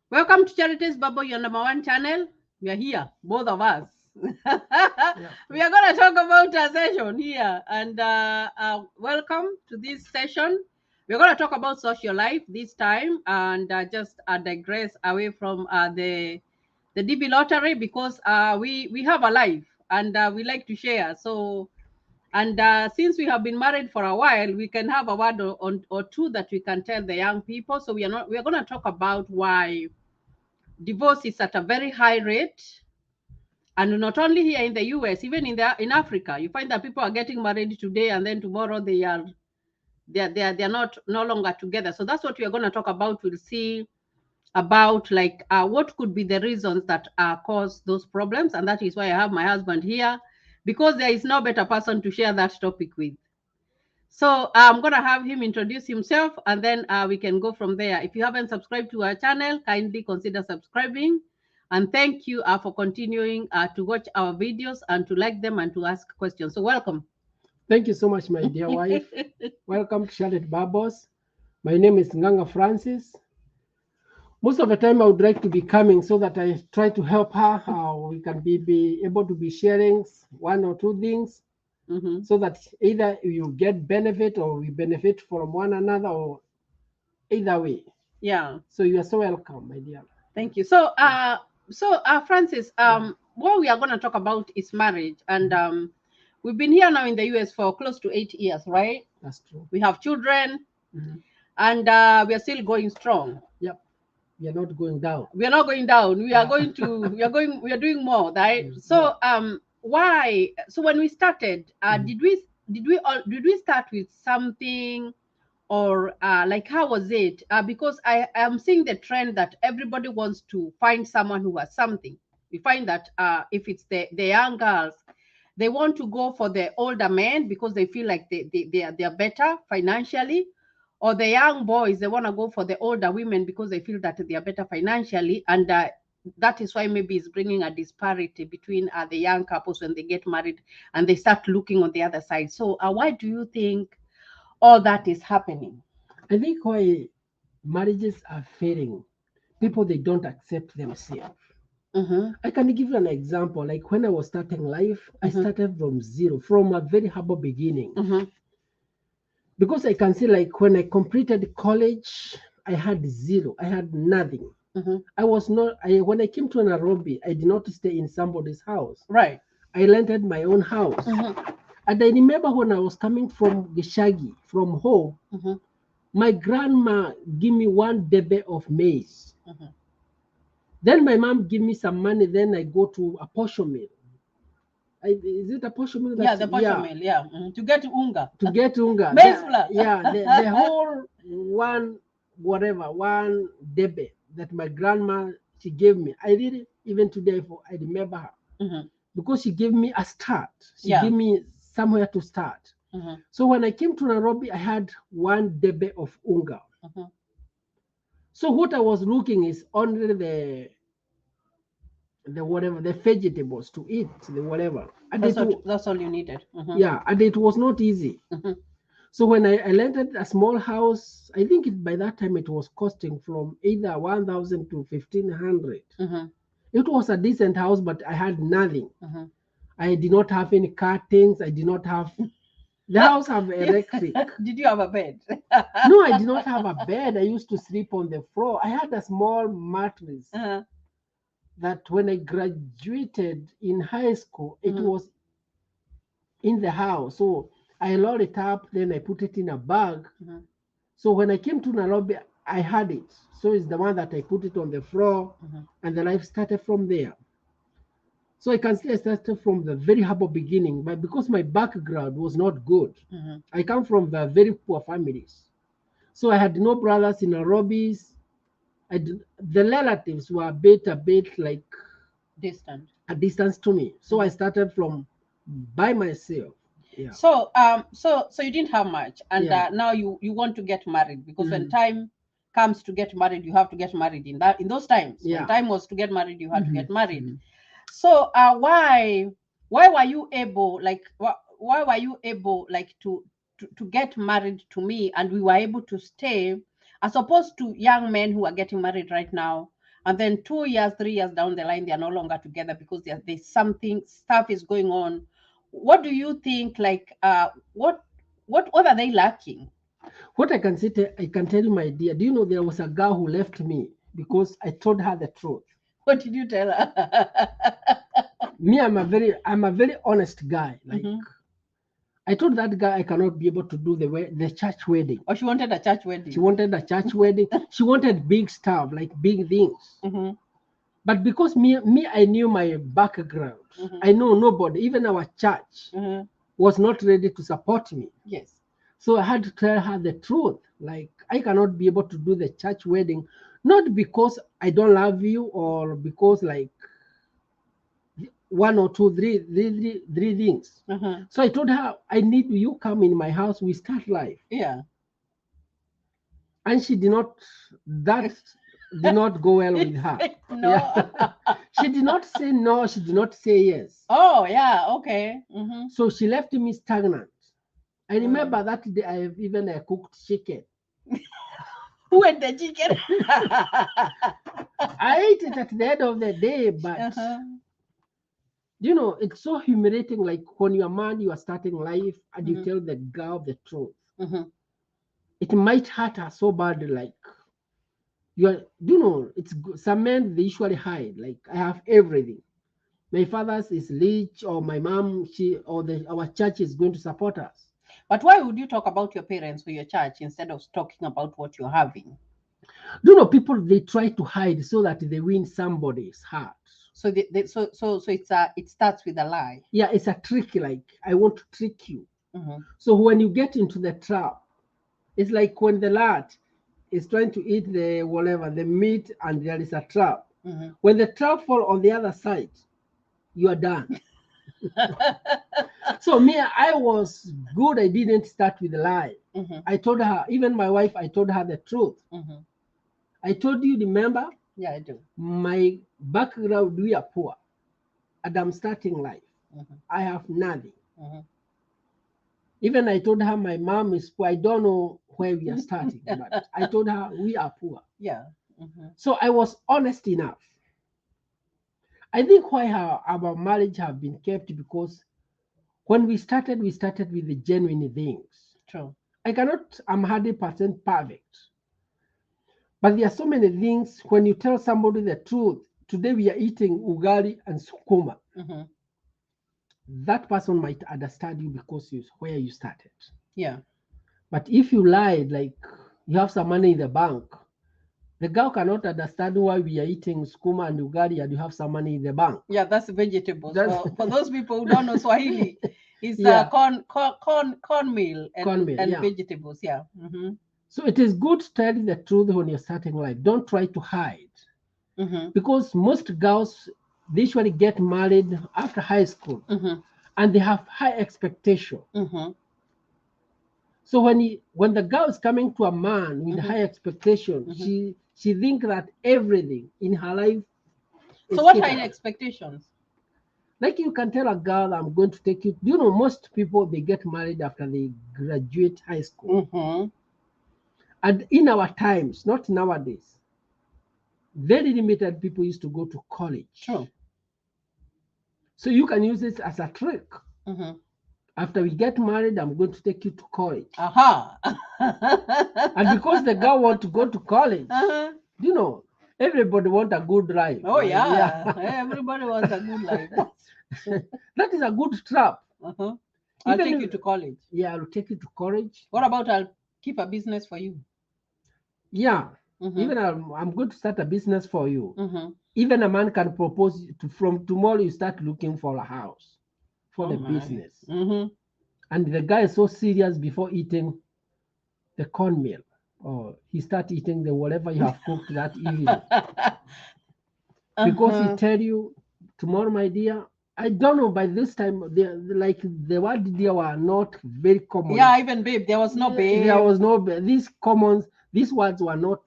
Welcome to Charities Bubble, your number one channel. We are here, both of us. We are going to talk about a session here, and welcome to this session. We're going to talk about social life this time, and just digress away from the DB lottery because we have a life and we like to share. So, and since we have been married for a while, we can have a word or two that we can tell the young people. So we are going to talk about why divorce is at a very high rate, and not only here in the US, even in Africa, you find that people are getting married today and then tomorrow they're not no longer together. So that's what we are going to talk about. We'll see about like what could be the reasons that cause those problems, and that is why I have my husband here, because there is no better person to share that topic with. So I'm going to have him introduce himself, and then we can go from there. If you haven't subscribed to our channel, kindly consider subscribing. And thank you for continuing to watch our videos and to like them and to ask questions. So welcome. Thank you so much, my dear wife. Welcome to Charlotte Barbos. My name is Nganga Francis. Most of the time, I would like to be coming so that I try to help her. How we can be able to be sharing one or two things, so that either you get benefit or we benefit from one another, or either way. Yeah. So you are so welcome, my dear. Thank you. So, Francis, what we are going to talk about is marriage, and we've been here now in the US for close to 8 years, right? That's true. We have children, and we are still going strong. Yep. We are not going down. We are not going down. We are going to. We are doing more, right? So, why? So when we started, did we start with something? Or like how was it because I am seeing the trend that everybody wants to find someone who has something. We find that if it's the young girls, they want to go for the older men because they feel like they are better financially, or the young boys, they want to go for the older women because they feel that they are better financially, and that is why maybe it's bringing a disparity between the young couples when they get married and they start looking on the other side. So why do you think all that is happening? I think why marriages are failing, people they don't accept themselves. I can give you an example. Like when I was starting life, I started from zero, from a very humble beginning. Because I can see, like when I completed college, I had zero. I had nothing. I was not. When I came to Nairobi, I did not stay in somebody's house. Right. I rented my own house. And I remember when I was coming from Gishagi, from home, my grandma gave me one debe of maize. Then my mom give me some money. Then I go to a posho mill. Is it a posho mill? Yeah, the posho mill. Yeah, to get unga. To get unga. Maize flour. Yeah, the whole one debe that my grandma she gave me. I did it even today. I remember her because she gave me a start. She gave me somewhere to start. So when I came to Nairobi, I had one debe of unga. So what I was looking is only the whatever, the vegetables to eat, the whatever. And that's all you needed. Yeah, and it was not easy. So when I rented a small house, I think by that time it was costing from either 1,000 to 1,500. It was a decent house, but I had nothing. I did not have any curtains. I did not have. The house have electric. Did you have a bed? No, I did not have a bed. I used to sleep on the floor. I had a small mattress. That when I graduated in high school, it was in the house. So I load it up, then I put it in a bag. So when I came to Nairobi, I had it. So it's the one that I put it on the floor, and the life started from there. So I can say I started from the very humble beginning, but because my background was not good, I come from the very poor families. So I had no brothers in Nairobi. The relatives were a bit like distant, a distance to me. So I started from by myself. Yeah. So so you didn't have much, and now you want to get married because when time comes to get married, you have to get married in those times. When time was to get married, you had to get married. So why were you able, like why were you able like to get married to me, and we were able to stay, as opposed to young men who are getting married right now and then 2 years, 3 years down the line, they are no longer together because there's stuff is going on. What do you think? Like, what are they lacking? What I can say, I can tell you, my dear, do you know there was a girl who left me because I told her the truth? What did you tell her? Me, I'm a very honest guy. Like, I told that guy I cannot be able to do the church wedding. Oh, she wanted a church wedding. She wanted a church wedding. She wanted big stuff, like big things. But because me, I knew my background. I know nobody, even our church, was not ready to support me. Yes. So I had to tell her the truth. Like, I cannot be able to do the church wedding, not because I don't love you or because like one or two, three things. So I told her, I need you come in my house, we start life. Yeah. And she did not, that did not go well with her. No. Yeah. She did not say no, she did not say yes. Oh, yeah, okay. So she left me stagnant. I remember that day I have even cooked chicken. Who ate the chicken? I ate it at the end of the day, but you know, it's so humiliating. Like when you're a man, you are starting life and you tell the girl the truth. It might hurt her so bad. Like you know, it's some men, they usually hide. Like, I have everything. My father's is rich, or my mom, our church is going to support us. But why would you talk about your parents or your church instead of talking about what you're having? You know, people, they try to hide so that they win somebody's heart. So it starts with a lie. Yeah, it's a trick. Like, I want to trick you. So when you get into the trap, it's like when the lad is trying to eat the meat, and there is a trap. When the trap falls on the other side, you are done. So me, I was good. I didn't start with a lie. I told her, even my wife, I told her the truth. I told you, remember? Yeah, I do. My background, we are poor, and I'm starting life. I have nothing. Even I told her my mom is poor. I don't know where we are starting, but I told her we are poor. Yeah. So I was honest enough. I think why our marriage have been kept, because when we started with the genuine things. True. I'm 100% perfect. But there are so many things, when you tell somebody the truth, today we are eating ugali and sukuma. That person might understand you because where you started. Yeah. But if you lied, like you have some money in the bank, the girl cannot understand why we are eating sukuma and ugali and you have some money in the bank. Yeah, that's vegetables. For those people who don't know Swahili, it's corn meal and vegetables. Yeah. So it is good to tell the truth when you're starting life. Don't try to hide. Because most girls, they usually get married after high school, and they have high expectation. So when the girl is coming to a man with high expectation, she thinks that everything in her life is. So what are your expectations? Like, you can tell a girl, I'm going to take you. You know, most people, they get married after they graduate high school. And in our times, not nowadays, very limited people used to go to college. True. So you can use it as a trick. After we get married, I'm going to take you to college. And because the girl wants to go to college, you know, everybody wants a good life. Oh, yeah. Everybody wants a good life. That is a good trap. I'll take you to college. Yeah, I'll take you to college. What about I'll keep a business for you? Yeah. Even I'm going to start a business for you. Even a man can propose from tomorrow you start looking for a house for the business. And the guy is so serious before eating the cornmeal, or he start eating the whatever you have cooked that evening. Because he tell you, tomorrow, my dear, I don't know, by this time, the word dear were not very common. Yeah, even babe, there was no babe. There was no babe. These words were not.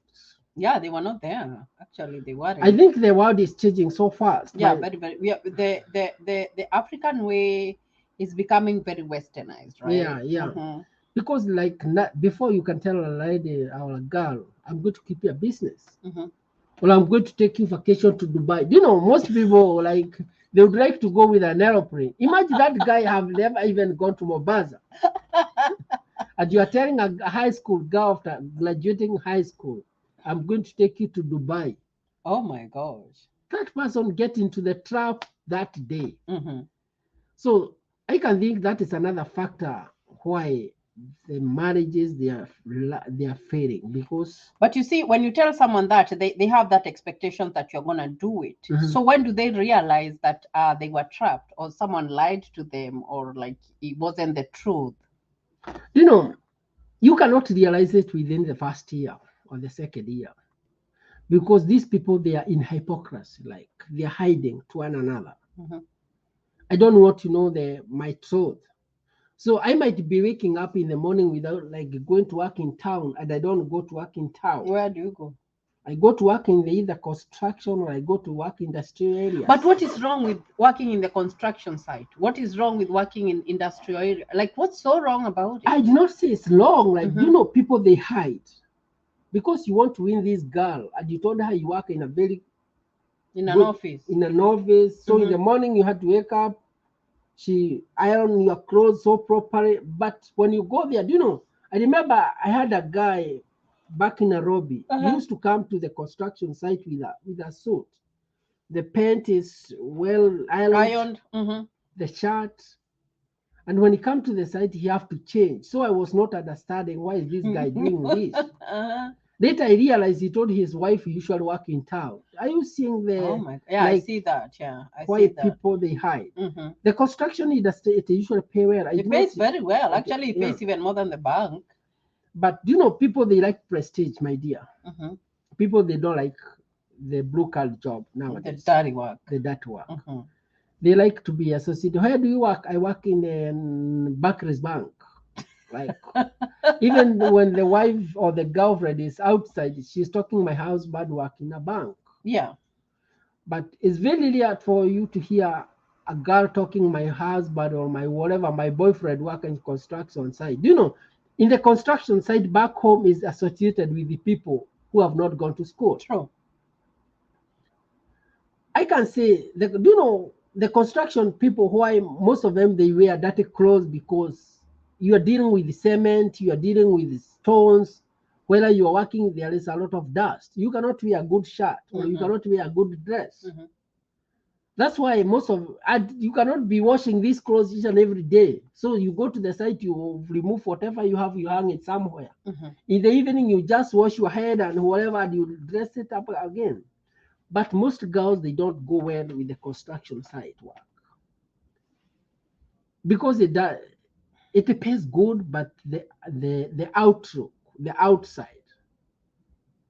Yeah, they were not there. Actually, they weren't. I think the world is changing so fast. Yeah, very. The African way is becoming very westernized, right? Yeah. Because before you can tell a lady or a girl, I'm going to keep your business. well, I'm going to take you vacation to Dubai. You know, most people like they would like to go with an aeroplane. Imagine that guy have never even gone to Mombasa. And you are telling a high school girl after graduating high school, I'm going to take you to Dubai. Oh my gosh. That person get into the trap that day. Mm-hmm. So I can think that is another factor why the marriages they are failing, because But you see, when you tell someone that, they have that expectation that you're gonna do it. So when do they realize that they were trapped, or someone lied to them, or like it wasn't the truth? you know you cannot realize it within the first year or the second year, because these people they are in hypocrisy, like they are hiding to one another. Mm-hmm. I don't want to know my truth. So I might be waking up in the morning without like going to work in town, and I don't go to work in town. Where do you go? I go to work in the either construction or I go to work industrial areas. But what is wrong with working in the construction site? What is wrong with working in industrial area? Like, what's so wrong about it? I do not say it's wrong. Like, people they hide because you want to win this girl, and you told her you work in a very in an office. In an office. So in the morning you had to wake up, she iron your clothes so properly. But when you go there, I remember I had a guy back in Nairobi. He used to come to the construction site with a suit. The paint is well ironed. The shirt. And when he come to the site, he have to change. So I was not understanding why is this guy doing this. Later I realized he told his wife he usually work in town. Are you seeing the? Oh my! Yeah, I see that. Yeah, I why see that. People they hide. The construction industry it usually pay well. It pays very well. Actually, it pays even more than the bank. But people they like prestige, my dear. People they don't like the blue collar job nowadays. The dirty work. The dirty work. They like to be associated. Where do you work? I work in Barclays Bank. Like even when the wife or the girlfriend is outside, she's talking my husband work in a bank. Yeah. But it's very rare for you to hear a girl talking my husband or my boyfriend work in construction site. In the construction site back home is associated with the people who have not gone to school. True. I can say the construction people, why most of them they wear dirty clothes, because you are dealing with cement, you are dealing with stones. Whether you are working, there is a lot of dust. You cannot wear a good shirt or you cannot wear a good dress. That's why you cannot be washing these clothes each and every day. So you go to the site, you remove whatever you have, you hang it somewhere. In the evening, you just wash your head and whatever, and you dress it up again. But most girls, they don't go well with the construction site work because it pays good, but the outlook, the outside,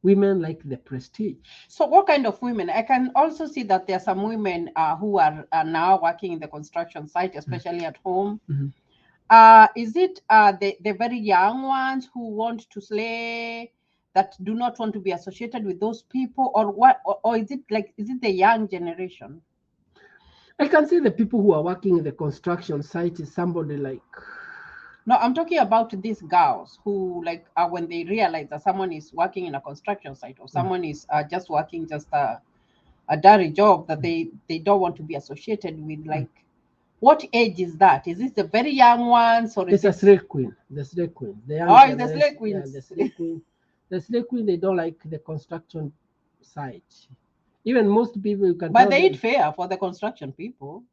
women like the prestige. So what kind of women? I can also see that there are some women who are now working in the construction site, especially at home. Is it the very young ones who want to slay, that do not want to be associated with those people, or what? Or is it the young generation? I can say the people who are working in the construction site is somebody like. No, I'm talking about these girls who when they realize that someone is working in a construction site, or someone is just working a dirty job that they don't want to be associated with. What age is that? Is this the very young ones, or it's a slave queen? The slave queen. It's the slave queen. Yeah, the slave queen. The slave queen. They don't like the construction site. Even most people you can. But they eat fair for the construction people.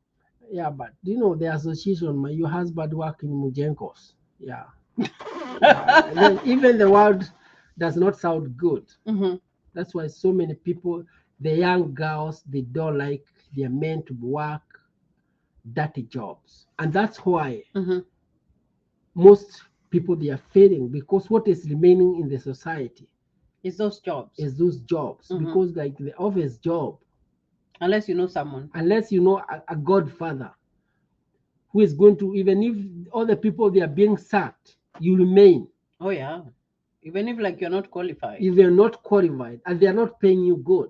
Yeah, but the association, your husband work in Mujenkos. Yeah. Even the word does not sound good. That's why so many people, the young girls, they don't like their men to work dirty jobs. And that's why most people, they are failing, because what is remaining in the society is those jobs. Because like the office job, unless you know someone, unless you know a godfather who is going to, even if other people they are being sacked, you remain. Oh yeah, even if you're not qualified. If you're not qualified and they are not paying you good.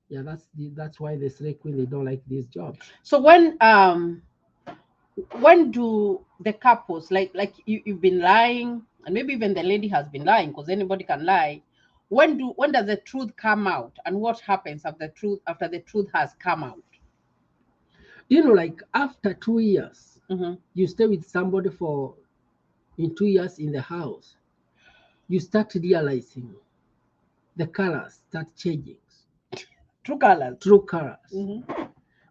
Yeah, that's why the slave queen, they don't like these jobs. So when do the couples, like you've been lying, and maybe even the lady has been lying, because anybody can lie, when does the truth come out, and what happens after the truth has come out? Like after 2 years, you stay with somebody for in 2 years in the house, you start realizing the colors start changing. True colors. True colors.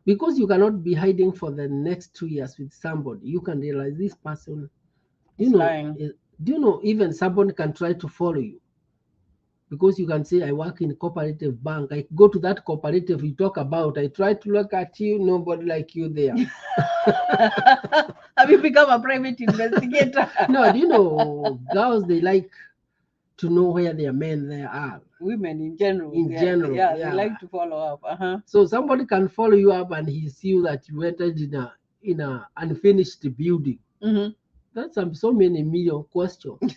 Because you cannot be hiding for the next 2 years with somebody. You can realize this person, lying. Do you know even somebody can try to follow you? Because you can say, I work in a cooperative bank. I go to that cooperative you talk about. I try to look at you, nobody like you there. Have you become a private investigator? No, do you know, girls, they like to know where their men there are. Women in general. Yeah, they like to follow up. So somebody can follow you up and he see that you entered in a unfinished building. That's so many million questions.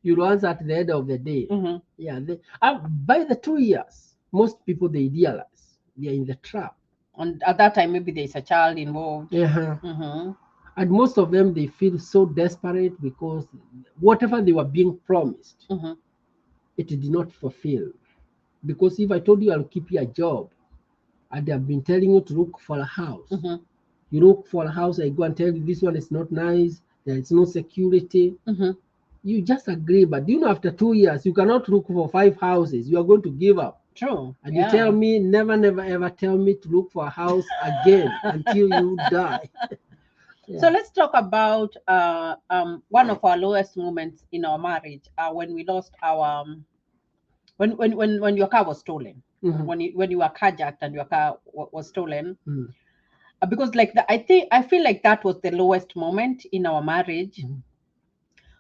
You'll answer at the end of the day. Yeah. By the 2 years, most people, they realize they are in the trap. And at that time, maybe there's a child involved. And most of them, they feel so desperate because whatever they were being promised, it did not fulfill. Because if I told you I'll keep you a job, and I've been telling you to look for a house, you look for a house, I go and tell you this one is not nice, there is no security. You just agree. But do you know, after 2 years, you cannot look for 5 houses. You are going to give up. True. And you tell me, never, ever tell me to look for a house again until you die. So let's talk about one of our lowest moments in our marriage, when we lost our when your car was stolen. When you were carjacked and your car was stolen. Because I feel like that was the lowest moment in our marriage.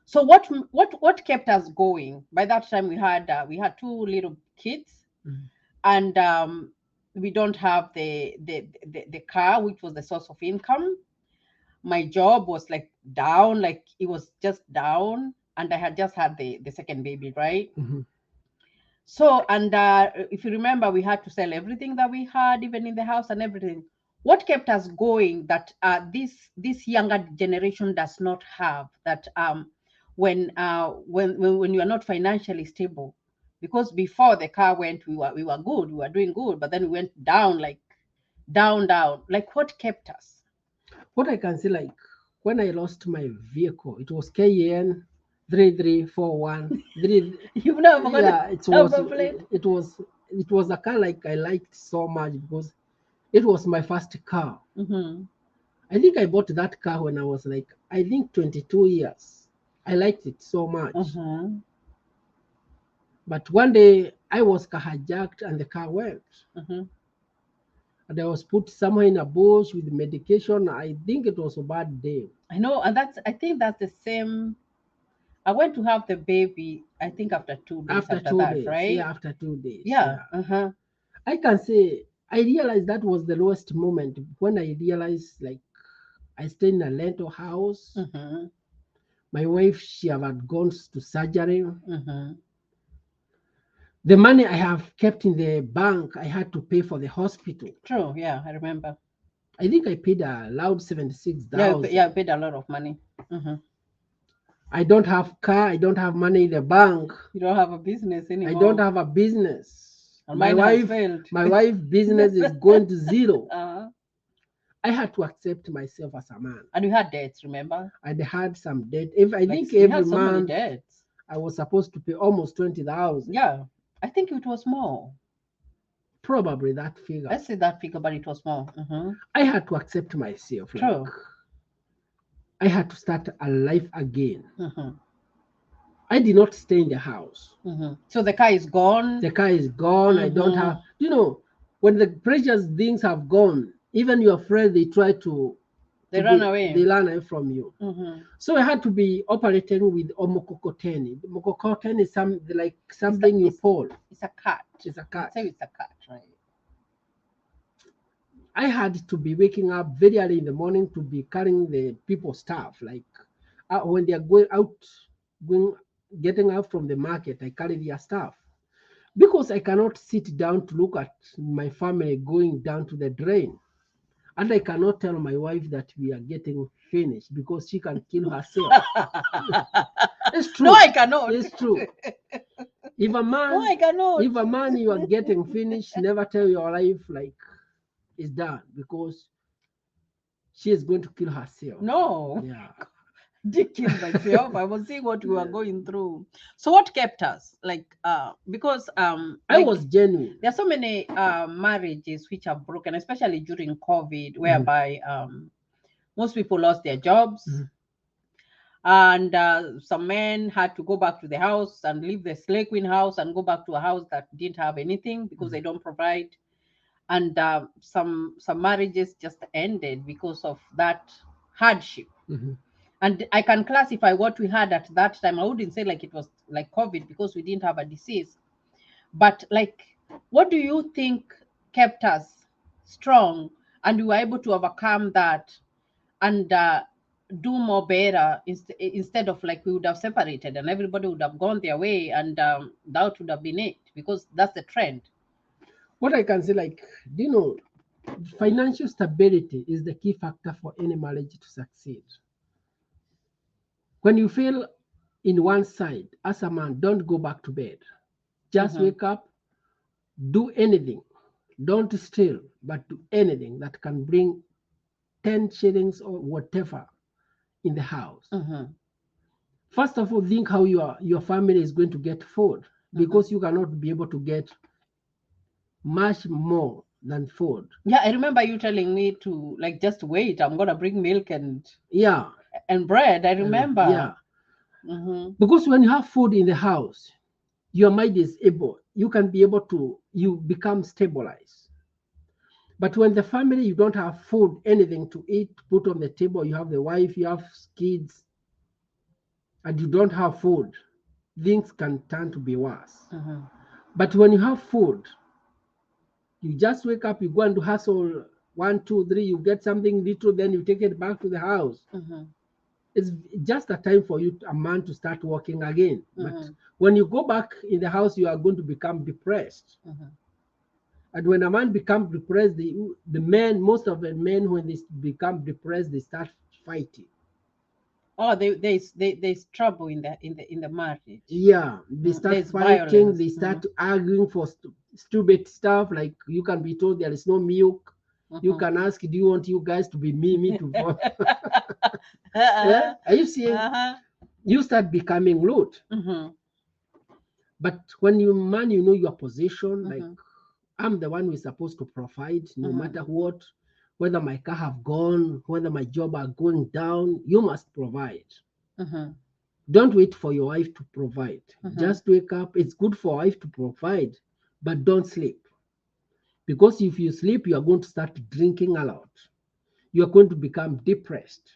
So what kept us going? By that time we had 2 little kids, and we don't have the car, which was the source of income. My job was like down, like it was just down, and I had just had the second baby, right? So, and if you remember, we had to sell everything that we had, even in the house and everything. What kept us going that this younger generation does not have, that when you are not financially stable? Because before the car went, we were good, we were doing good, but then we went down, like down. Like, what kept us? What I can say, like when I lost my vehicle, it was KN 3341. You've never forgotten? Yeah, it was a car like I liked so much because it was my first car. I think I bought that car when I was like, I think 22 years. I liked it so much. But one day I was hijacked and the car went. And I was put somewhere in a bush with medication. I think it was a bad day. I know, and I think that's the same. I went to have the baby, I think after 2 days after that, days, right? Yeah, after 2 days. Yeah. I can say I realized that was the lowest moment when I realized, like, I stayed in a rental house. My wife, she had gone to surgery. The money I have kept in the bank, I had to pay for the hospital. True, yeah, I remember. I think I paid a loud 76,000. Yeah, I paid a lot of money. I don't have car. I don't have money in the bank. You don't have a business anymore. I don't have a business. And my wife's business is going to zero. I had to accept myself as a man. And you had debts, remember? I had some debt. I think every month I was supposed to pay almost 20,000. Yeah, I think it was more. Probably that figure. Let's say that figure, but it was more. I had to accept myself. True. I had to start a life again. I did not stay in the house. So the car is gone. The car is gone. I don't have, when the precious things have gone, even your friends, they try to, they run away. They run away from you. So I had to be operating with omokokoteni. Omokokoteni is something you pull. It's a cart. It's a cart. Say it's a cart, right? I had to be waking up very early in the morning to be carrying the people's stuff. Like when they are getting out from the market, I carry their stuff. Because I cannot sit down to look at my family going down to the drain. And I cannot tell my wife that we are getting finished because she can kill herself. It's true. No, I cannot. It's true. If a man, No, I cannot. if a man you are getting finished, never tell your wife like it's done because she is going to kill herself. No. Yeah. Did kill myself. I was seeing what we were going through. So what kept us? Like because I like was genuine. there are so many marriages which are broken, especially during COVID, whereby most people lost their jobs. And some men had to go back to the house and leave the Slay Queen house and go back to a house that didn't have anything because they don't provide. And some marriages just ended because of that hardship. And I can classify what we had at that time. I wouldn't say like it was like COVID because we didn't have a disease, but like, what do you think kept us strong and we were able to overcome that and do more better instead of like we would have separated and everybody would have gone their way and that would have been it because that's the trend. What I can say, like, you know, financial stability is the key factor for any marriage to succeed. When you feel in one side as a man, don't go back to bed. Just wake up, do anything. Don't steal, but do anything that can bring 10 shillings or whatever in the house. First of all, think how your family is going to get food because you cannot be able to get much more than food. Yeah, I remember you telling me to like just wait. I'm gonna bring milk and bread. I remember. Yeah. Because when you have food in the house, your mind is able. You can be able to. You become stabilized. But when the family you don't have food, anything to eat, put on the table. You have the wife, you have kids, and you don't have food, things can turn to be worse. But when you have food, you just wake up, you go and hustle 1, 2, 3, you get something little, then you take it back to the house. It's just a time for you, a man, to start working again. But when you go back in the house, you are going to become depressed. And when a man becomes depressed, the men, most of the men, when they become depressed, they start fighting. Oh, there's trouble in the marriage. Yeah, they start There's fighting. violence. They start arguing for stupid stuff. Like you can be told there is no milk. You can ask, do you want you guys to be me to? Yeah, are you seeing? You start becoming rude. But when you man, you know your position. Like I'm the one who is supposed to provide, no matter what. Whether my car have gone, whether my job are going down, you must provide. Don't wait for your wife to provide. Just wake up. It's good for wife to provide, but don't sleep. Because if you sleep, you are going to start drinking a lot. You are going to become depressed.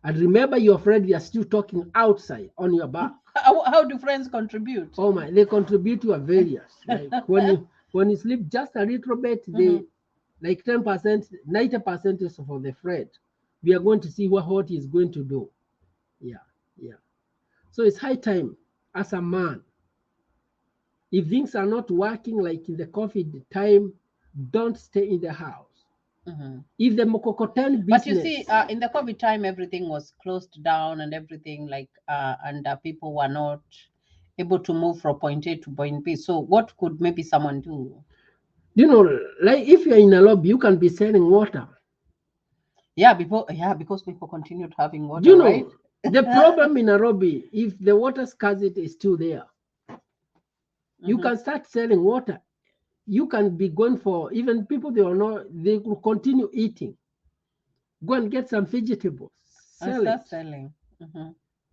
And remember, your friend, you are still talking outside on your back. How do friends contribute? Oh my, they contribute to a various. Like when you sleep just a little bit, they like 10%, 90% is for the friend. We are going to see what he is going to do. Yeah. So it's high time as a man. If things are not working like in the COVID time, don't stay in the house. If the Mokokoteni business, but you see, in the COVID time, everything was closed down and everything and people were not able to move from point A to point B. So what could maybe someone do? You know, like if you're in a lobby, you can be selling water. Yeah, because people continued having water. You know, right? The problem in Nairobi, if the water scarcity is still there, you can start selling water. You can be going for even people they will continue eating. Go and get some vegetables. Start selling.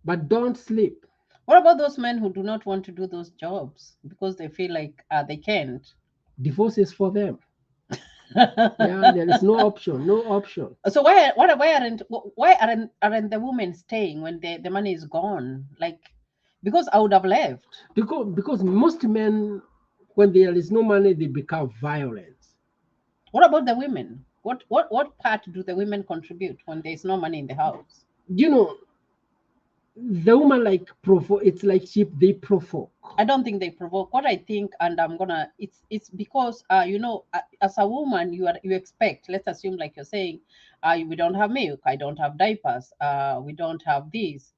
But don't sleep. What about those men who do not want to do those jobs because they feel like they can't? Divorce is for them. Yeah, there is no option. So why aren't the women staying when the money is gone? Like, because I would have left. Because most men, when there is no money, they become violent. What about the women? What part do the women contribute when there is no money in the house? You know, the woman like provoke. It's like sheep. They provoke. I don't think they provoke. What I think, and it's because as a woman you expect. Let's assume like you're saying, we don't have milk. I don't have diapers. We don't have this.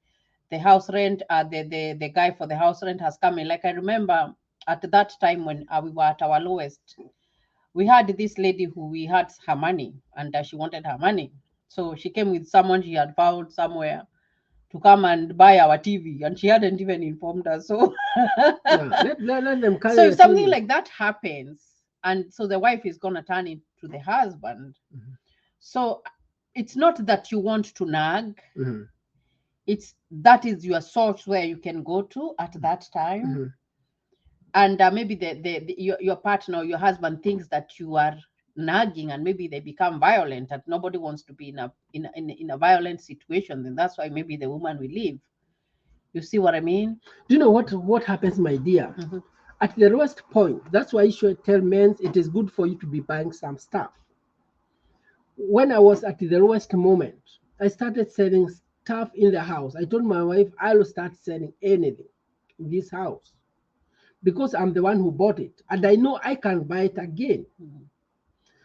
the house rent, the guy for the house rent has come in. Like I remember at that time when we were at our lowest, we had this lady who we had her money, and she wanted her money. So she came with someone she had found somewhere to come and buy our TV, and she hadn't even informed us. So, let them carry so if something TV. like that happens, and so the wife is gonna turn it to the husband. Mhm. So it's not that you want to nag. Mhm. It's that is your source where you can go to at that time. Mhm. And maybe your partner or your husband thinks that you are nagging, and maybe they become violent, and nobody wants to be in a violent situation. Then that's why maybe the woman will leave. You see what I mean? Do you know what happens, my dear? Mm-hmm. At the lowest point, that's why you should tell men it is good for you to be buying some stuff. When I was at the lowest moment, I started selling stuff in the house. I told my wife I will start selling anything in this house because I'm the one who bought it, and I know I can buy it again. Mm-hmm.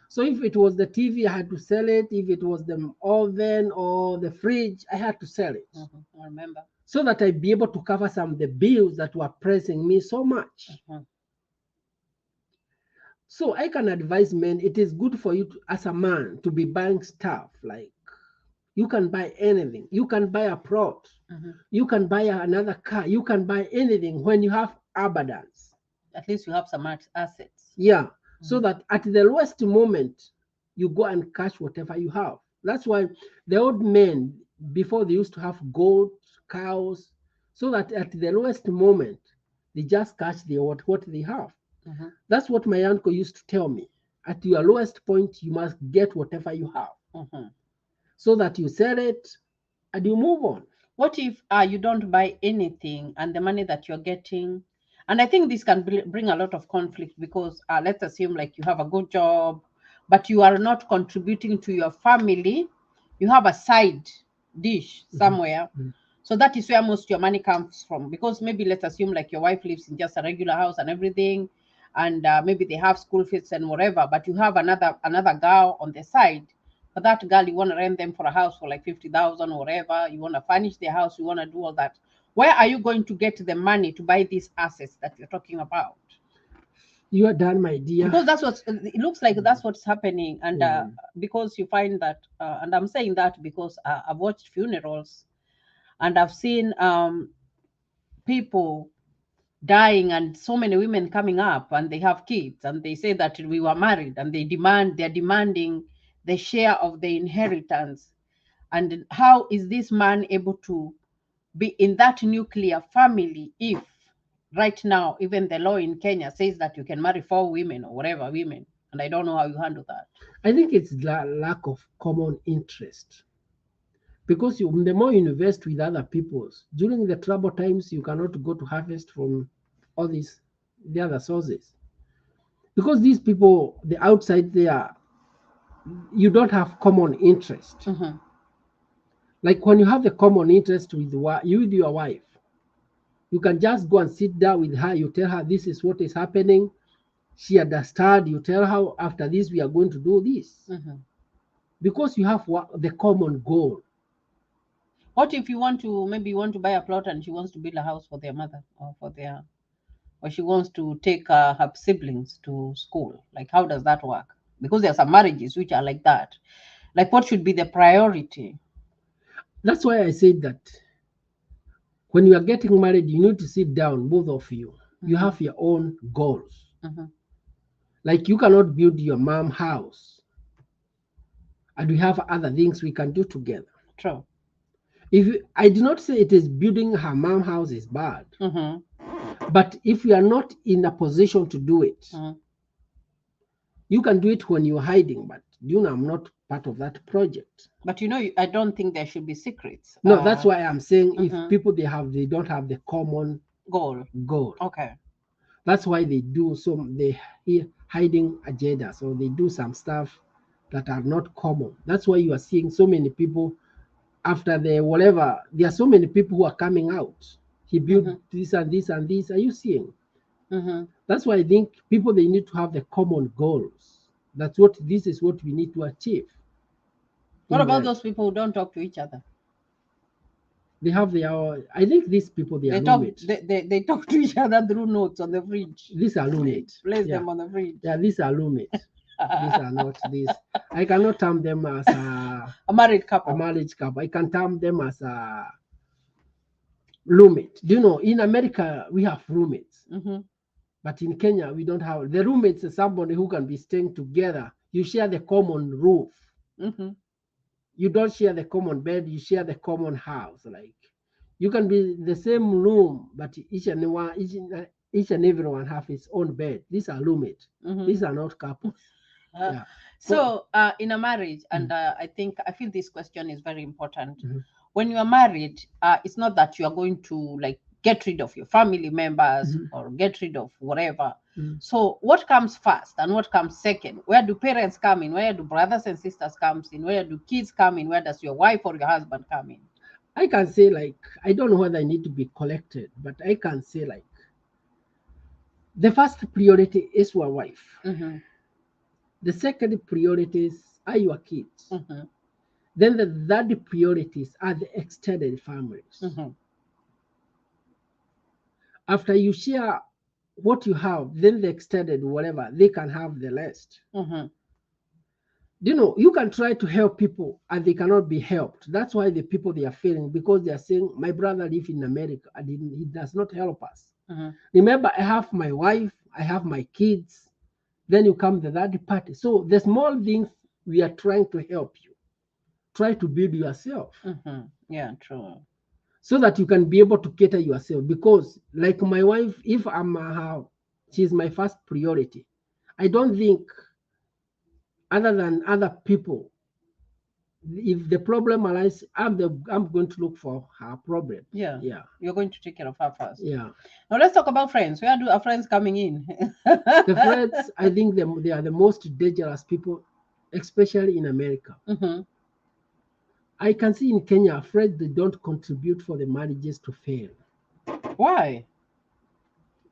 So if it was the TV, I had to sell it. If it was the oven or the fridge, I had to sell it. Mm-hmm. I remember. So that I'd be able to cover some of the bills that were pressing me so much. Mm-hmm. So I can advise men, it is good for you to, as a man, to be buying stuff. Like you can buy anything. You can buy a plot. Mm-hmm. You can buy another car. You can buy anything when you have abundance. At least you have some assets. Yeah. Mm-hmm. So that at the lowest moment, you go and cash whatever you have. That's why the old men, before they used to have goats, cows, so that at the lowest moment, they just cash what they have. Mm-hmm. That's what my uncle used to tell me. At your lowest point, you must get whatever you have. Mm-hmm. So that you sell it and you move on. What if you don't buy anything, and the money that you're getting, and I think this can bring a lot of conflict, because let's assume like you have a good job, but you are not contributing to your family. You have a side dish somewhere. Mm-hmm. So that is where most of your money comes from, because maybe let's assume like your wife lives in just a regular house and everything, and maybe they have school fees and whatever, but you have another girl on the side. For that girl, you want to rent them for a house for like 50,000 or whatever. You want to furnish the house. You want to do all that. Where are you going to get the money to buy these assets that you're talking about? You are done, my dear. Because it looks like that's what's happening. And because you find that, and I'm saying that because I've watched funerals, and I've seen people dying, and so many women coming up, and they have kids, and they say that we were married, and they're demanding the share of the inheritance. And how is this man able to be in that nuclear family if right now even the law in Kenya says that you can marry 4 women or whatever women? And I don't know how you handle that. I think it's lack of common interest. Because the more you invest with other people's, during the trouble times, you cannot go to harvest from all the other sources. Because these people, the outside there, you don't have common interest. Mm-hmm. Like when you have the common interest with your wife, you can just go and sit down with her. You tell her this is what is happening. She understands. You tell her after this we are going to do this. Mm-hmm. Because you have the common goal. What if you want to buy a plot, and she wants to build a house for their mother, or she wants to take her siblings to school? Like, how does that work? Because there are some marriages which are like that. Like, what should be the priority? That's why I said that when you are getting married, you need to sit down, both of you. Mm-hmm. You have your own goals. Mm-hmm. Like you cannot build your mom's house, and we have other things we can do together. True. I do not say it is building her mom's house is bad. Mm-hmm. But if you are not in a position to do it, mm-hmm. you can do it when you're hiding. But I'm not part of that project. But I don't think there should be secrets. No, that's why I'm saying mm-hmm. if people they don't have the common goal. Okay. That's why they do they hiding agenda. So they do some stuff that are not common. That's why you are seeing so many people after there are so many people who are coming out. He built mm-hmm. this and this and this. Are you seeing? Mm-hmm. That's why I think people, they need to have the common goals. This is what we need to achieve. What about those people who don't talk to each other? They have their. I think these people they are talk. roommates. They talk to each other through notes on the fridge. These are roommates. Place Yeah. them on the fridge. Yeah, these are roommates. These are not these. I cannot term them as A married couple. a marriage couple. I can term them as a roommate. Do you know, in America, we have roommates. Mm-hmm. But in Kenya, we don't have. The roommates is somebody who can be staying together. You share the common roof. Mm-hmm. You don't share the common bed. You share the common house. Like, you can be in the same room, but each and everyone have his own bed. These are roommates. Mm-hmm. These are not couples. Yeah. So in a marriage, and I feel this question is very important. Mm-hmm. When you are married, it's not that you are going to like get rid of your family members or get rid of whatever. So what comes first and what comes second? Where do parents come in? Where do brothers and sisters come in? Where do kids come in? Where does your wife or your husband come in? I can say, like, I don't know whether I need to be collected, but I can say, like, the first priority is your wife. Mm-hmm. The second priorities are your kids. Mm-hmm. Then the third priorities are the extended families. Mm-hmm. After you share what you have, then the extended, whatever, they can have the rest. Mm-hmm. You know, you can try to help people and they cannot be helped. That's why the people they are failing, because they are saying, my brother lives in America and he does not help us. Mm-hmm. Remember, I have my wife, I have my kids. Then you come the third party. So the small things we are trying to help you. Try to build yourself. Mm-hmm. Yeah, true. So that you can be able to cater yourself. Because like my wife, if she's my first priority. I don't think other than other people, if the problem arises, I'm going to look for her problem. Yeah. Yeah. You're going to take care of her first. Yeah. Now let's talk about friends. Where do our friends coming in? The friends, I think they are the most dangerous people, especially in America. Mm-hmm. I can see in Kenya, friends, they don't contribute for the marriages to fail. Why?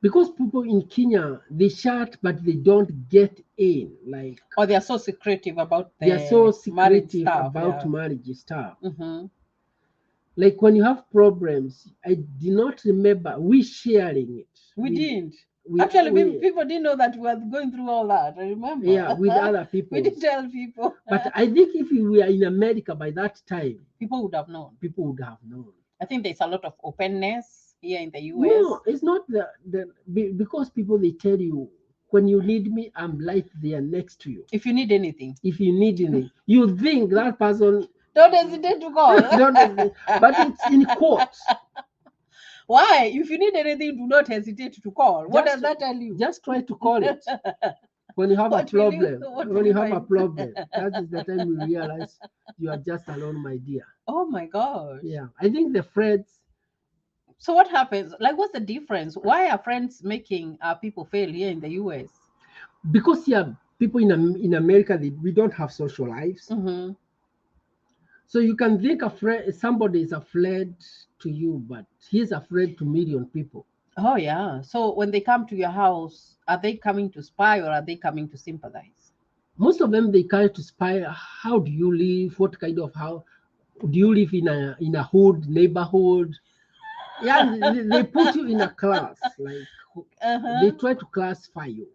Because people in Kenya, they shout, but they don't get in. Like, or they are so secretive about they are so secretive stuff, about marriage stuff. Mm-hmm. Like when you have problems, I do not remember we sharing it. We didn't. Actually, people didn't know that we were going through all that. I remember. Yeah, with other people. We didn't tell people. But I think if we were in America by that time, people would have known. People would have known. I think there's a lot of openness here in the US. No, it's not because people, they tell you, when you need me, I'm right there next to you. If you need anything. If you need anything, you think that person. Don't hesitate to call. But it's in quotes. Why? If you need anything, do not hesitate to call. What does that tell you? Just try to call it. When you have a problem, that is the time you realize you are just alone, my dear. Oh my gosh. Yeah, I think the friends. So what happens? Like, what's the difference? Why are friends making people fail here in the US? Because people in America, we don't have social lives. Mm-hmm. So you can think somebody is afraid to you, but he's afraid to million people. Oh yeah. So when they come to your house, are they coming to spy or are they coming to sympathize? Most of them, they come to spy. How do you live? What kind of house? Do you live in a hood neighborhood? Yeah, they put you in a class. Like they try to classify you.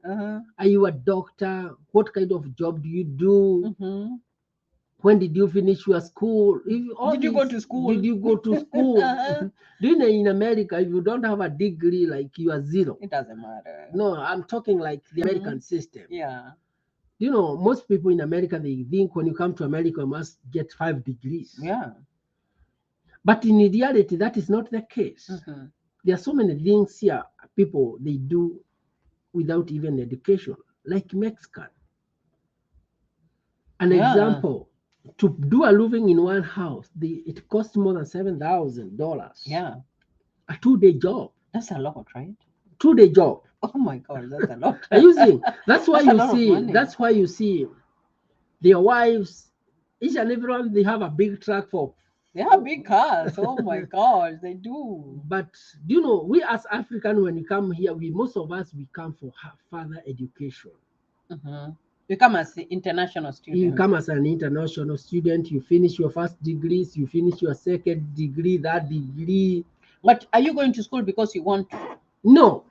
Are you a doctor? What kind of job do you do? Mm-hmm. When did you finish your school? Did you go to school? Did you go to school? Do you know in America, if you don't have a degree, like you are zero. It doesn't matter. No, I'm talking like the American system. Yeah. You know, most people in America, they think when you come to America, you must get 5 degrees. Yeah. But in reality, that is not the case. Mm-hmm. There are so many things here, people, they do without even education, like Mexican. An example, to do a living in one house, it costs more than $7,000. Yeah. A 2-day job. That's a lot, right? 2-day job. Oh my God, that's a lot. Are you seeing? That's why you see their wives, each and everyone, they have a big truck for. They have big cars. Oh my gosh, they do. But do you know, we as African, when we come here, most of us, we come for further education. Mm-hmm. You come as an international student. You come as an international student, you finish your first degrees, you finish your second degree, that degree. But are you going to school because you want to? No.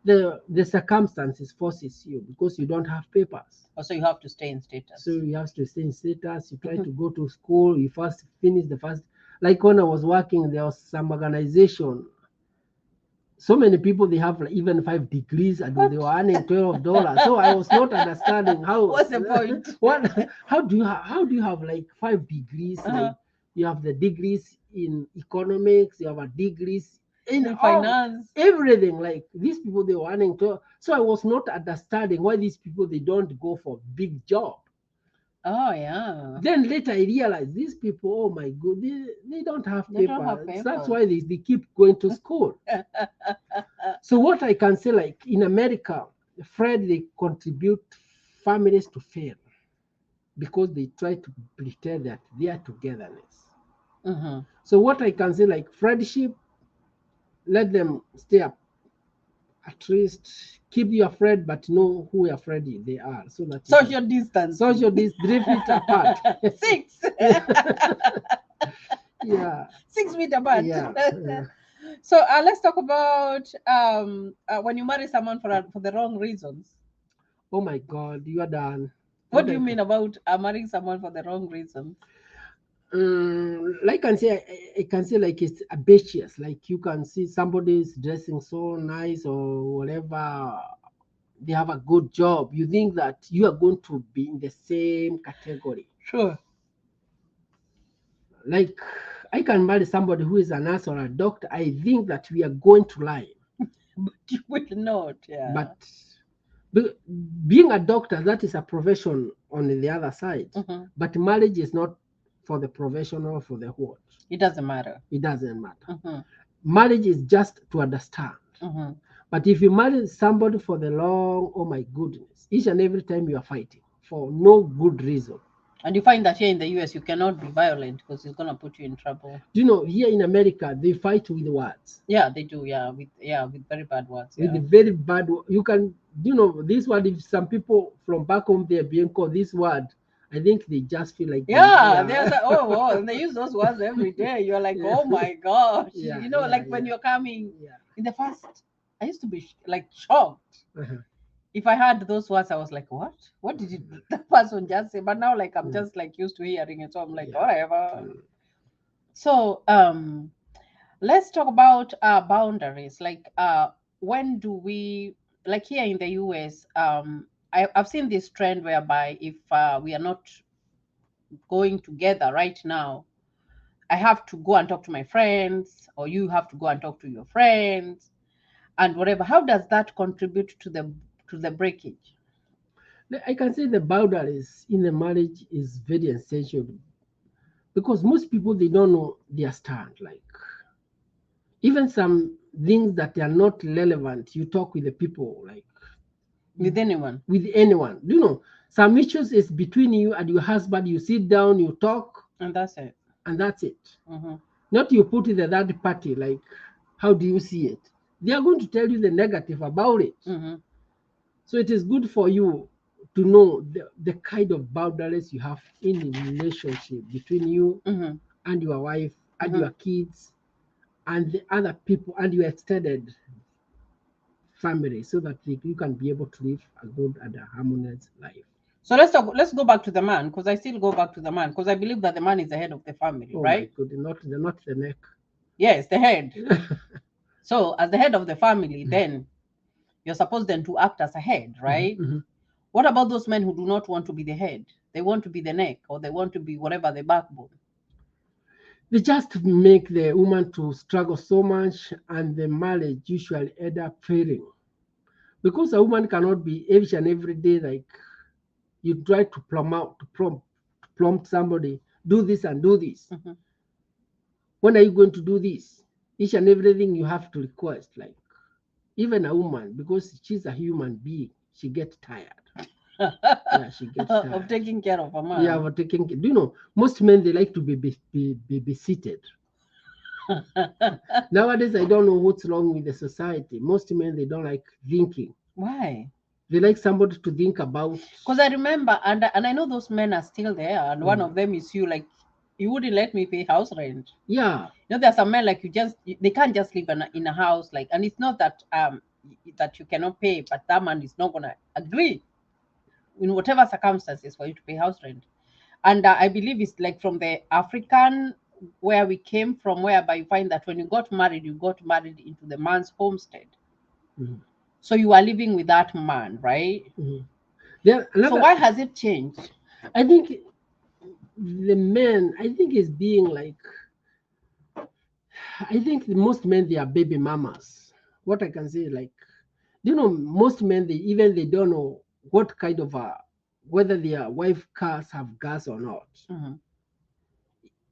The circumstances forces you because you don't have papers. So you have to stay in status. So you have to stay in status. You try to go to school. You first finish the first. Like when I was working, there was some organization. So many people, they have even 5 degrees and they were earning $12. So I was not understanding how. What's the point? How do you have like 5 degrees? Like you have the degrees in economics. You have a degrees in finance, everything. Like these people, they were earning 12. So I was not understanding why these people, they don't go for big job. Oh yeah. Then later I realized these people, oh my god, they don't have papers. That's why they keep going to school. So what I can say, like in America, Fred, they contribute families to fail because they try to pretend that they are togetherness. So what I can say, like friendship, let them stay up. At least keep your friend, but know who your friend they are, so that social distance. Social distance, 3 feet apart. 6. Yeah. 6 feet apart. Yeah. So let's talk about when you marry someone for the wrong reasons. Oh my God, you are done. What do you mean about marrying someone for the wrong reasons? Like I can say like it's ambitious. Like you can see somebody's dressing so nice or whatever, they have a good job. You think that you are going to be in the same category. Sure. Like I can marry somebody who is a nurse or a doctor. I think that we are going to lie. But you will not. Yeah. But being a doctor, that is a profession on the other side. But marriage is not for the professional, for the what. It doesn't matter. It doesn't matter. Marriage is just to understand. But if you marry somebody for the long, oh my goodness, each and every time you are fighting for no good reason. And you find that here in the US, you cannot be violent because it's going to put you in trouble. Do you know, here in America, they fight with words. Yeah, they do. Yeah, with very bad words. With the very bad, you can, you know, this word, if some people from back home, they're being called this word, I think they just feel like... Yeah, they're like, oh, and they use those words every day. You're like, oh my gosh. You know, like when you're coming in the first, I used to be like shocked. If I heard those words, I was like, what? What did the person just say? But now, like, I'm just like used to hearing it. So I'm like, whatever. So let's talk about boundaries. Like, when do we, like here in the US, I've seen this trend whereby if we are not going together right now, I have to go and talk to my friends, or you have to go and talk to your friends, and whatever. How does that contribute to the breakage? I can say the boundaries in the marriage is very essential because most people, they don't know their stand. Like even some things that are not relevant, you talk with the people, like with anyone. Do you know, some issues is between you and your husband. You sit down, you talk, and that's it. Not you put in the third party, like how do you see it? They are going to tell you the negative about it. So it is good for you to know the kind of boundaries you have in the relationship between you and your wife and your kids and the other people and your extended family, so that you can be able to live a good and a harmonious life. So let's go back to the man, because I still go back to the man, because I believe that the man is the head of the family, right? Not the neck. Yes, the head. So as the head of the family, then you're supposed then to act as a head, right? What about those men who do not want to be the head? They want to be the neck, or they want to be whatever, the backbone. They just make the woman to struggle so much, and the marriage usually end up failing. Because a woman cannot be each and every day like you try to prompt somebody, do this and do this. When are you going to do this? Each and everything you have to request, like even a woman, because she's a human being, she gets tired. She gets tired of taking care of a man. Yeah, of taking care. Do you know, most men, they like to be seated. Nowadays, I don't know what's wrong with the society. Most men, they don't like thinking. Why? They like somebody to think about. Because I remember, and I know those men are still there, and one of them is you. Like, you wouldn't let me pay house rent. Yeah. You know, there's some men like they can't just live in a house, like, and it's not that that you cannot pay, but that man is not gonna agree in whatever circumstances for you to pay house rent. And I believe it's like from the African where we came from, whereby you find that when you got married into the man's homestead. Mm-hmm. So you are living with that man, right? Mm-hmm. So why has it changed? I think the men, I think, is being like, I think most men, they are baby mamas. What I can say, like, most men, they don't know what kind of whether their wife cars have gas or not. Mm-hmm.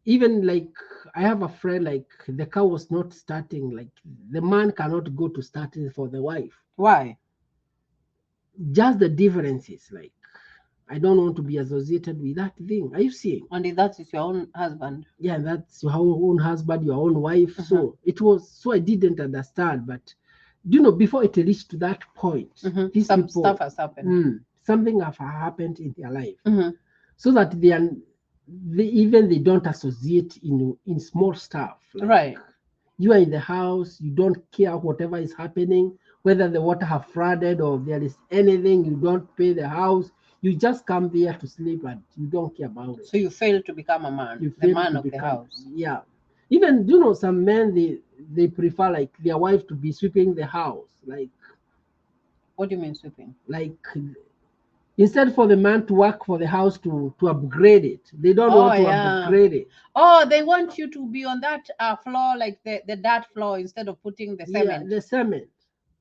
Even like, I have a friend, like, the car was not starting, like, the man cannot go to start it for the wife. Why? Just the differences, like, I don't want to be associated with that thing. Are you seeing? And that is your own husband. Yeah, that's your own husband, your own wife. Mm-hmm. So it was, so I didn't understand. But before it reached to that point, these Some people, stuff has happened. Something have happened in their life, so that they don't associate in small stuff. Like, right. You are in the house, you don't care whatever is happening, whether the water have flooded or there is anything, you don't pay the house. You just come there to sleep and you don't care about it. So you fail to become a man, the man of the house. Yeah. Even, some men, they prefer, like, their wife to be sweeping the house. Like, what do you mean sweeping? Like, instead for the man to work for the house to upgrade it, they don't want to upgrade it. Oh, they want you to be on that floor, like the dirt floor, instead of putting the cement. Yeah, the cement.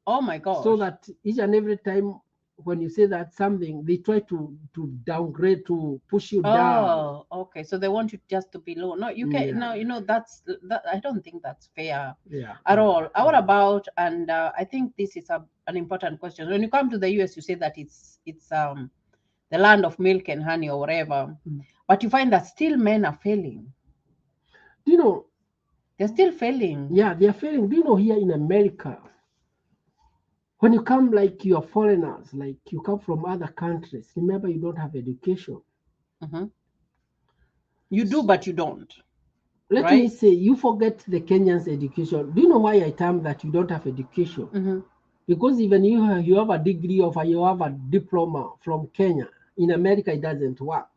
Oh my God. So that each and every time when you say that something, they try to downgrade, to push you down. Oh, okay. So they want you just to be low. No, you can. No, that's that. I don't think that's fair. Yeah. At all. What about? And I think this is an important question. When you come to the US, you say that it's the land of milk and honey or whatever, but you find that still men are failing. They're still failing. Yeah, they are failing. Here in America, when you come, like, you are foreigners, like, you come from other countries, remember, you don't have education. You do, but you don't. Let me say, you forget the Kenyans' education. Do you know why I term that you don't have education? Because even you have a degree or you have a diploma from Kenya, in America it doesn't work.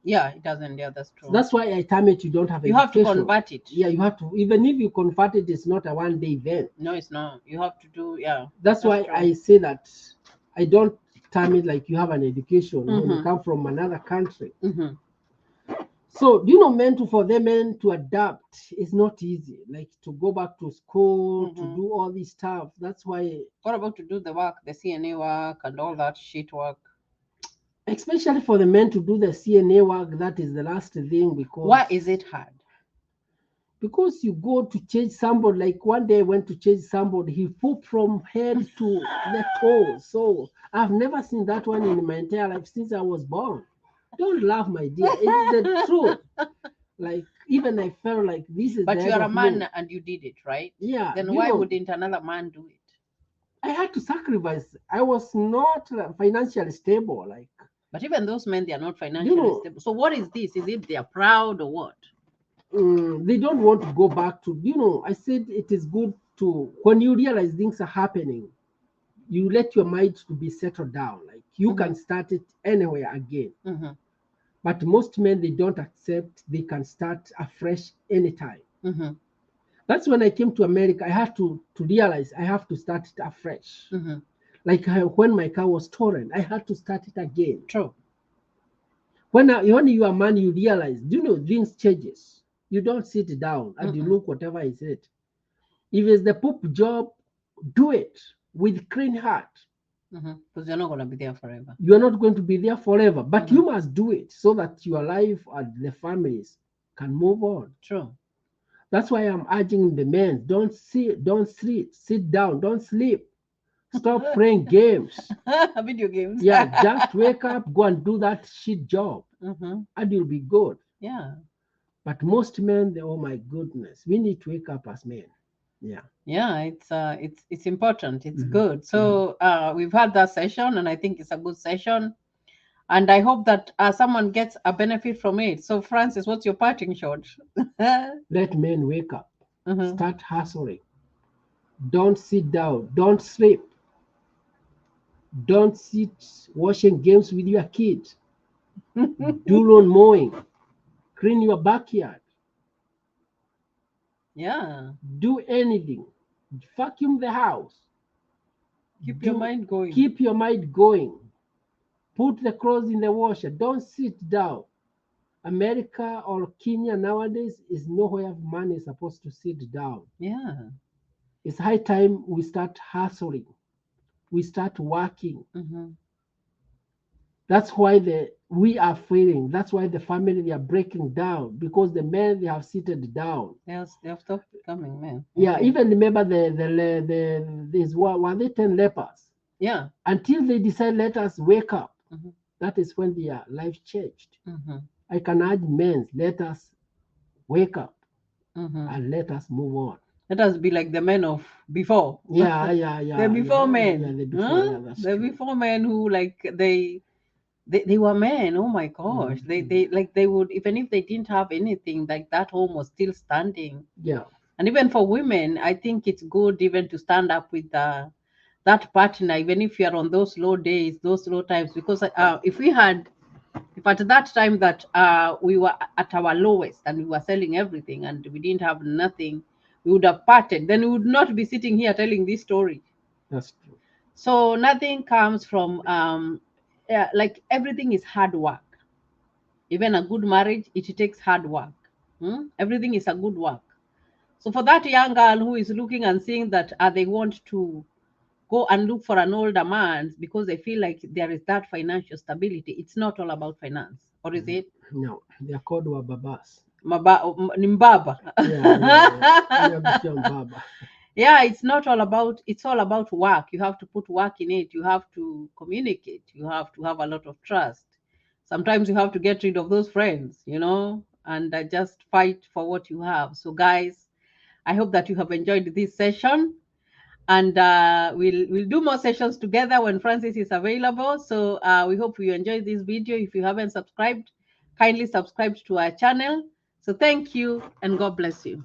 Yeah, it doesn't. Yeah, that's true. So that's why I term it, you don't have education. You have to convert it. Yeah, you have to. Even if you convert it, it's not a one-day event. No, it's not. You have to do, yeah. That's why true. I say that I don't term it like you have an education when you come from another country. So, for men to adapt is not easy. Like, to go back to school, to do all this stuff. That's why. What about to do the work, the CNA work and all that shit work? Especially for the men to do the CNA work, that is the last thing. Because why is it hard? Because you go to change somebody. Like, one day I went to change somebody, he pooped from head to the toes. So I've never seen that one in my entire life since I was born. Don't laugh, my dear. It's the truth. Like, even I felt like this is. But you are a man and you did it, right? Yeah. Then why wouldn't another man do it? I had to sacrifice. I was not financially stable. Like. But even those men, they are not financially stable. So what is this? Is it they are proud or what? They don't want to go back to. I said it is good to, when you realize things are happening, you let your mind to be settled down. Like, you can start it anywhere again. But most men, they don't accept they can start afresh anytime. That's when I came to America. I had to realize I have to start it afresh. Like, when my car was stolen, I had to start it again. True. When you are a man, you realize, things changes. You don't sit down and you look whatever is it. If it's the poop job, do it with clean heart. Because you're not going to be there forever. You're not going to be there forever, but you must do it so that your life and the families can move on. True. That's why I'm urging the men, don't sit down, don't sleep. Stop playing games. Video games. Yeah, just wake up, go and do that shit job, and you'll be good. Yeah. But most men, oh my goodness, we need to wake up as men. Yeah, it's important. It's good. So we've had that session, and I think it's a good session. And I hope that someone gets a benefit from it. So, Francis, what's your parting shot? Let men wake up. Start hustling. Don't sit down. Don't sleep. Don't sit watching games with your kid. Do lawn mowing. Clean your backyard. Yeah. Do anything. Vacuum the house. Keep your mind going. Keep your mind going. Put the clothes in the washer. Don't sit down. America or Kenya nowadays is nowhere money is supposed to sit down. Yeah. It's high time we start hustling. We start working. That's why we are failing. That's why the family they are breaking down, because the men they have seated down. Yes, they have stopped becoming men. Yeah, even remember these were they 10 lepers? Yeah. Until they decide let us wake up. That is when their life changed. I can urge men, let us wake up and let us move on. Let us be like the men of before. Yeah. The before men. Yeah, the before, that's the true. before men who like they were men. Oh my gosh. They would, even if they didn't have anything, like that home was still standing. Yeah. And even for women, I think it's good even to stand up with that partner, even if you're on those low days, those low times, because if at that time that we were at our lowest and we were selling everything and we didn't have nothing, we would have parted. Then we would not be sitting here telling this story. That's true. So nothing comes from like everything is hard work. Even a good marriage, it takes hard work. Everything is a good work. So for that young girl who is looking and seeing that they want to go and look for an older man because they feel like there is that financial stability, it's not all about finance, or is it? No, they are called wababas. Nimbaba. Yeah. Yeah, it's all about work. You have to put work in it. You have to communicate. You have to have a lot of trust. Sometimes you have to get rid of those friends, and just fight for what you have. So guys, I hope that you have enjoyed this session, and we'll do more sessions together when Francis is available. So we hope you enjoyed this video. If you haven't subscribed, kindly subscribe to our channel. So thank you, and God bless you.